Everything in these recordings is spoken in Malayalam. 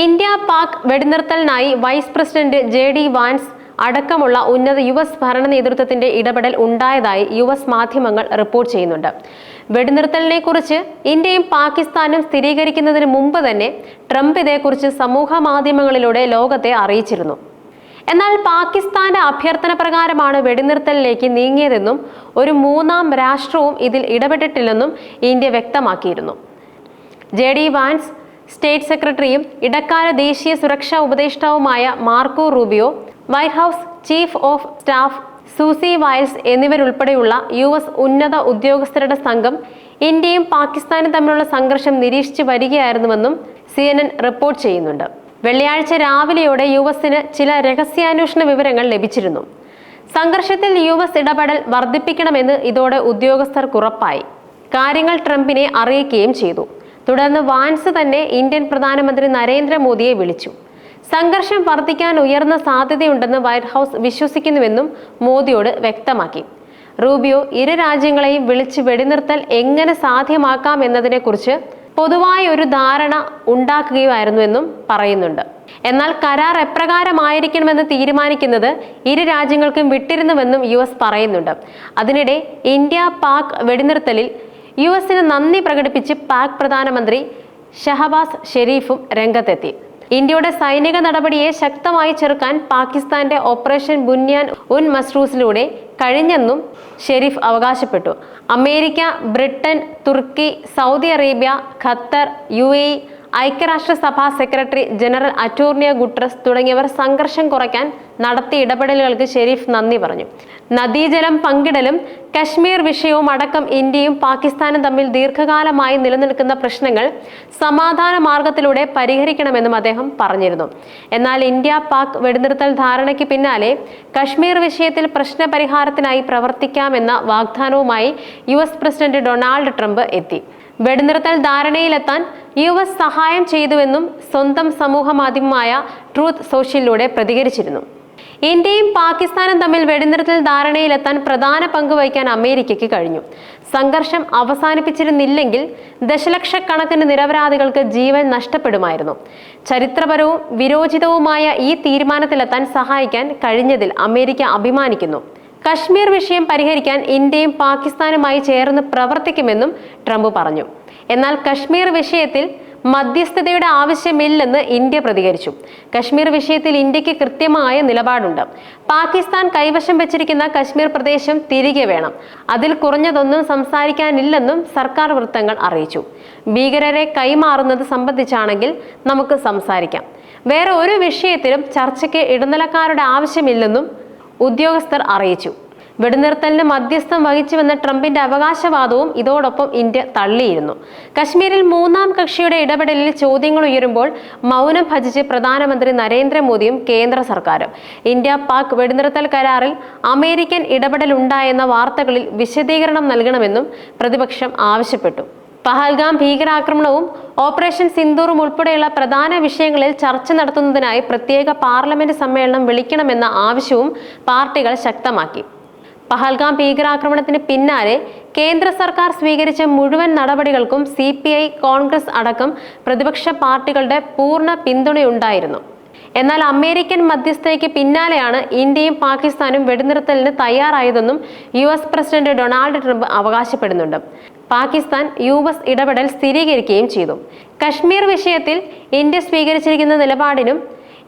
ഇന്ത്യ പാക് വെടിനിർത്തലിനായി വൈസ് പ്രസിഡന്റ് JD വാൻസ് അടക്കമുള്ള ഉന്നത US ഭരണ നേതൃത്വത്തിന്റെ ഇടപെടൽ ഉണ്ടായതായി US മാധ്യമങ്ങൾ റിപ്പോർട്ട് ചെയ്യുന്നുണ്ട്. വെടിനിർത്തലിനെ കുറിച്ച് ഇന്ത്യയും പാകിസ്ഥാനും സ്ഥിരീകരിക്കുന്നതിന് മുമ്പ് തന്നെ ട്രംപ് ഇതേക്കുറിച്ച് സമൂഹ മാധ്യമങ്ങളിലൂടെ ലോകത്തെ അറിയിച്ചിരുന്നു. എന്നാൽ പാകിസ്ഥാന്റെ അഭ്യർത്ഥന പ്രകാരമാണ് വെടിനിർത്തലിലേക്ക് നീങ്ങിയതെന്നും ഒരു മൂന്നാം രാഷ്ട്രവും ഇതിൽ ഇടപെട്ടിട്ടില്ലെന്നും ഇന്ത്യ വ്യക്തമാക്കിയിരുന്നു. JD വാൻസ് സ്റ്റേറ്റ് സെക്രട്ടറിയും ഇടക്കാല ദേശീയ സുരക്ഷാ ഉപദേഷ്ടാവുമായ Marco Rubio, White House chief of staff Susie Wiles എന്നിവരുൾപ്പെടെയുള്ള US ഉന്നത ഉദ്യോഗസ്ഥരുടെ സംഘം ഇന്ത്യയും പാകിസ്ഥാനും തമ്മിലുള്ള സംഘർഷം നിരീക്ഷിച്ചു വരികയായിരുന്നുവെന്നും CNN റിപ്പോർട്ട് ചെയ്യുന്നുണ്ട്. വെള്ളിയാഴ്ച രാവിലെയോടെ USന് ചില രഹസ്യാന്വേഷണ വിവരങ്ങൾ ലഭിച്ചിരുന്നു. സംഘർഷത്തിൽ US ഇടപെടൽ വർദ്ധിപ്പിക്കണമെന്ന് ഇതോടെ ഉദ്യോഗസ്ഥർക്ക് ഉറപ്പായി. കാര്യങ്ങൾ ട്രംപിനെ അറിയിക്കുകയും ചെയ്തു. തുടർന്ന് വാൻസ് തന്നെ ഇന്ത്യൻ പ്രധാനമന്ത്രി നരേന്ദ്രമോദിയെ വിളിച്ചു. സംഘർഷം വർദ്ധിക്കാൻ ഉയർന്ന സാധ്യതയുണ്ടെന്ന് വൈറ്റ് ഹൗസ് വിശ്വസിക്കുന്നുവെന്നും മോദിയോട് വ്യക്തമാക്കി. റൂബിയോ ഇരു രാജ്യങ്ങളെയും വിളിച്ച് വെടിനിർത്തൽ എങ്ങനെ സാധ്യമാക്കാം എന്നതിനെക്കുറിച്ച് പൊതുവായ ഒരു ധാരണ ഉണ്ടാക്കുകയായിരുന്നുവെന്നും പറയുന്നുണ്ട്. എന്നാൽ കരാർ എപ്രകാരമായിരിക്കണമെന്ന് തീരുമാനിക്കുന്നത് ഇരു രാജ്യങ്ങൾക്കും വിട്ടിരുന്നുവെന്നും US പറയുന്നുണ്ട്. അതിനിടെ ഇന്ത്യ പാക് വെടിനിർത്തലിൽ USന് നന്ദി പ്രകടിപ്പിച്ച് പാക് പ്രധാനമന്ത്രി ഷഹബാസ് ഷെരീഫും രംഗത്തെത്തി. ഇന്ത്യയുടെ സൈനിക നടപടിയെ ശക്തമായി ചെറുക്കാൻ പാകിസ്ഥാന്റെ ഓപ്പറേഷൻ ബുന്യാൻ ഉൻ മസ്റൂസിലൂടെ കഴിഞ്ഞെന്നും ഷെരീഫ് അവകാശപ്പെട്ടു. അമേരിക്ക, ബ്രിട്ടൻ, തുർക്കി, സൗദി അറേബ്യ, ഖത്തർ, UAE, ഐക്യരാഷ്ട്രസഭാ സെക്രട്ടറി ജനറൽ അറ്റോർണിയോ ഗുട്ടറസ് തുടങ്ങിയവർ സംഘർഷം കുറയ്ക്കാൻ നടത്തിയ ഇടപെടലുകൾക്ക് ഷെരീഫ് നന്ദി പറഞ്ഞു. നദീജലം പങ്കിടലും കശ്മീർ വിഷയവും അടക്കം ഇന്ത്യയും പാകിസ്ഥാനും തമ്മിൽ ദീർഘകാലമായി നിലനിൽക്കുന്ന പ്രശ്നങ്ങൾ സമാധാന മാർഗത്തിലൂടെ പരിഹരിക്കണമെന്നും അദ്ദേഹം പറഞ്ഞിരുന്നു. എന്നാൽ ഇന്ത്യ പാക് വെടിനിർത്തൽ ധാരണയ്ക്ക് പിന്നാലെ കശ്മീർ വിഷയത്തിൽ പ്രശ്നപരിഹാരത്തിനായി പ്രവർത്തിക്കാമെന്ന വാഗ്ദാനവുമായി US പ്രസിഡന്റ് ഡൊണാൾഡ് ട്രംപ് എത്തി. വെടിനിർത്തൽ ധാരണയിലെത്താൻ US സഹായം ചെയ്തുവെന്നും സ്വന്തം സമൂഹ മാധ്യമമായ ട്രൂത്ത് സോഷ്യലിലൂടെ പ്രതികരിച്ചിരുന്നു. ഇന്ത്യയും പാകിസ്ഥാനും തമ്മിൽ വെടിനിർത്തൽ ധാരണയിലെത്താൻ പ്രധാന പങ്ക് വഹിക്കാൻ അമേരിക്കയ്ക്ക് കഴിഞ്ഞു. സംഘർഷം അവസാനിപ്പിച്ചിരുന്നില്ലെങ്കിൽ ദശലക്ഷക്കണക്കിന് നിരപരാധികൾക്ക് ജീവൻ നഷ്ടപ്പെടുമായിരുന്നു. ചരിത്രപരവും വിരോചിതവുമായ ഈ തീരുമാനത്തിലെത്താൻ സഹായിക്കാൻ കഴിഞ്ഞതിൽ അമേരിക്ക അഭിമാനിക്കുന്നു. കശ്മീർ വിഷയം പരിഹരിക്കാൻ ഇന്ത്യയും പാകിസ്ഥാനുമായി ചേർന്ന് പ്രവർത്തിക്കുമെന്നും ട്രംപ് പറഞ്ഞു. എന്നാൽ കശ്മീർ വിഷയത്തിൽ മധ്യസ്ഥതയുടെ ആവശ്യമില്ലെന്ന് ഇന്ത്യ പ്രതികരിച്ചു. കശ്മീർ വിഷയത്തിൽ ഇന്ത്യക്ക് കൃത്യമായ നിലപാടുണ്ട്. പാകിസ്ഥാൻ കൈവശം വെച്ചിരിക്കുന്ന കശ്മീർ പ്രദേശം തിരികെ വേണം. അതിൽ കുറഞ്ഞതൊന്നും സംസാരിക്കാനില്ലെന്നും സർക്കാർ വൃത്തങ്ങൾ അറിയിച്ചു. ഭീകരരെ കൈമാറുന്നത് സംബന്ധിച്ചാണെങ്കിൽ നമുക്ക് സംസാരിക്കാം. വേറെ ഒരു വിഷയത്തിലും ചർച്ചയ്ക്ക് ഇടനിലക്കാരുടെ ആവശ്യമില്ലെന്നും ഉദ്യോഗസ്ഥർ അറിയിച്ചു. വെടിനിർത്തലിന് മധ്യസ്ഥം വഹിച്ചുവെന്ന ട്രംപിന്റെ അവകാശവാദവും ഇതോടൊപ്പം ഇന്ത്യ തള്ളിയിരുന്നു. കശ്മീരിൽ മൂന്നാം കക്ഷിയുടെ ഇടപെടലിൽ ചോദ്യങ്ങൾ ഉയരുമ്പോൾ മൗനം ഭജിച്ച് പ്രധാനമന്ത്രി നരേന്ദ്രമോദിയും കേന്ദ്ര സർക്കാരും. ഇന്ത്യ പാക് വെടിനിർത്തൽ കരാറിൽ അമേരിക്കൻ ഇടപെടലുണ്ടായെന്ന വാർത്തകളിൽ വിശദീകരണം നൽകണമെന്നും പ്രതിപക്ഷം ആവശ്യപ്പെട്ടു. പഹൽഗാം ഭീകരാക്രമണവും ഓപ്പറേഷൻ സിന്ദൂറും ഉൾപ്പെടെയുള്ള പ്രധാന വിഷയങ്ങളിൽ ചർച്ച നടത്തുന്നതിനായി പ്രത്യേക പാർലമെന്റ് സമ്മേളനം വിളിക്കണമെന്ന ആവശ്യവും പാർട്ടികൾ ശക്തമാക്കി. പഹൽഗാം ഭീകരാക്രമണത്തിന് പിന്നാലെ കേന്ദ്ര സർക്കാർ സ്വീകരിച്ച മുഴുവൻ നടപടികൾക്കും CPI, കോൺഗ്രസ് അടക്കം പ്രതിപക്ഷ പാർട്ടികളുടെ പൂർണ്ണ പിന്തുണയുണ്ടായിരുന്നു. എന്നാൽ അമേരിക്കൻ മധ്യസ്ഥതയ്ക്ക് പിന്നാലെയാണ് ഇന്ത്യയും പാകിസ്ഥാനും വെടിനിർത്തലിന് തയ്യാറായതെന്നും US പ്രസിഡന്റ് ഡൊണാൾഡ് ട്രംപ് അവകാശപ്പെടുന്നുണ്ട്. പാകിസ്ഥാൻ US ഇടപെടൽ സ്ഥിരീകരിക്കുകയും ചെയ്തു. കശ്മീർ വിഷയത്തിൽ ഇന്ത്യ സ്വീകരിച്ചിരിക്കുന്ന നിലപാടിനും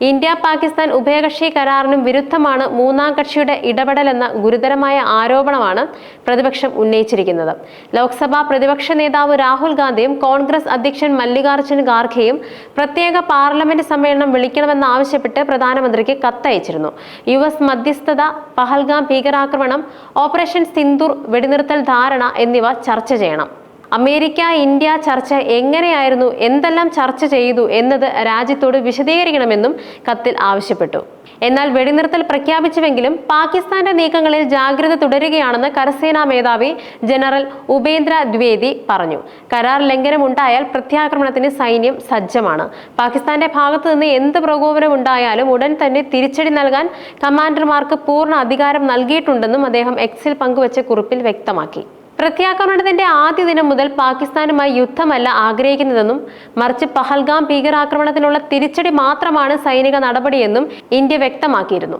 ഇന്ത്യ പാകിസ്ഥാൻ ഉഭയകക്ഷി കരാറിനും വിരുദ്ധമാണ് മൂന്നാം കക്ഷിയുടെ ഇടപെടലെന്ന ഗുരുതരമായ ആരോപണമാണ് പ്രതിപക്ഷം ഉന്നയിച്ചിരിക്കുന്നത്. ലോക്സഭാ പ്രതിപക്ഷ നേതാവ് രാഹുൽ ഗാന്ധിയും കോൺഗ്രസ് അധ്യക്ഷൻ മല്ലികാർജ്ജുൻ ഖാർഗെയും പ്രത്യേക പാർലമെന്റ് സമ്മേളനം വിളിക്കണമെന്നാവശ്യപ്പെട്ട് പ്രധാനമന്ത്രിക്ക് കത്തയച്ചിരുന്നു. US മധ്യസ്ഥത, പഹൽഗാം ഭീകരാക്രമണം, ഓപ്പറേഷൻ സിന്ദൂർ, വെടിനിർത്തൽ ധാരണ എന്നിവ ചർച്ച ചെയ്യണം. അമേരിക്ക ഇന്ത്യ ചർച്ച എങ്ങനെയായിരുന്നു, എന്തെല്ലാം ചർച്ച ചെയ്തു എന്നത് രാജ്യത്തോട് വിശദീകരിക്കണമെന്നും കത്തിൽ ആവശ്യപ്പെട്ടു. എന്നാൽ വെടിനിർത്തൽ പ്രഖ്യാപിച്ചുവെങ്കിലും പാകിസ്ഥാന്റെ നീക്കങ്ങളിൽ ജാഗ്രത തുടരുകയാണെന്ന് കരസേനാ മേധാവി ജനറൽ ഉപേന്ദ്ര ദ്വിവേദി പറഞ്ഞു. കരാർ ലംഘനമുണ്ടായാൽ പ്രത്യാക്രമണത്തിന് സൈന്യം സജ്ജമാണ്. പാകിസ്ഥാന്റെ ഭാഗത്തു നിന്ന് എന്ത് പ്രകോപനമുണ്ടായാലും ഉടൻ തന്നെ തിരിച്ചടി നൽകാൻ കമാൻഡർമാർക്ക് പൂർണ്ണ അധികാരം നൽകിയിട്ടുണ്ടെന്നും അദ്ദേഹം എക്സിൽ പങ്കുവച്ച കുറിപ്പിൽ വ്യക്തമാക്കി. പ്രത്യാക്രമണത്തിന്റെ ആദ്യ ദിനം മുതൽ പാകിസ്ഥാനുമായി യുദ്ധമല്ല ആഗ്രഹിക്കുന്നതെന്നും മറിച്ച് പഹൽഗാം ഭീകരാക്രമണത്തിനുള്ള തിരിച്ചടി മാത്രമാണ് സൈനിക നടപടിയെന്നും ഇന്ത്യ വ്യക്തമാക്കിയിരുന്നു.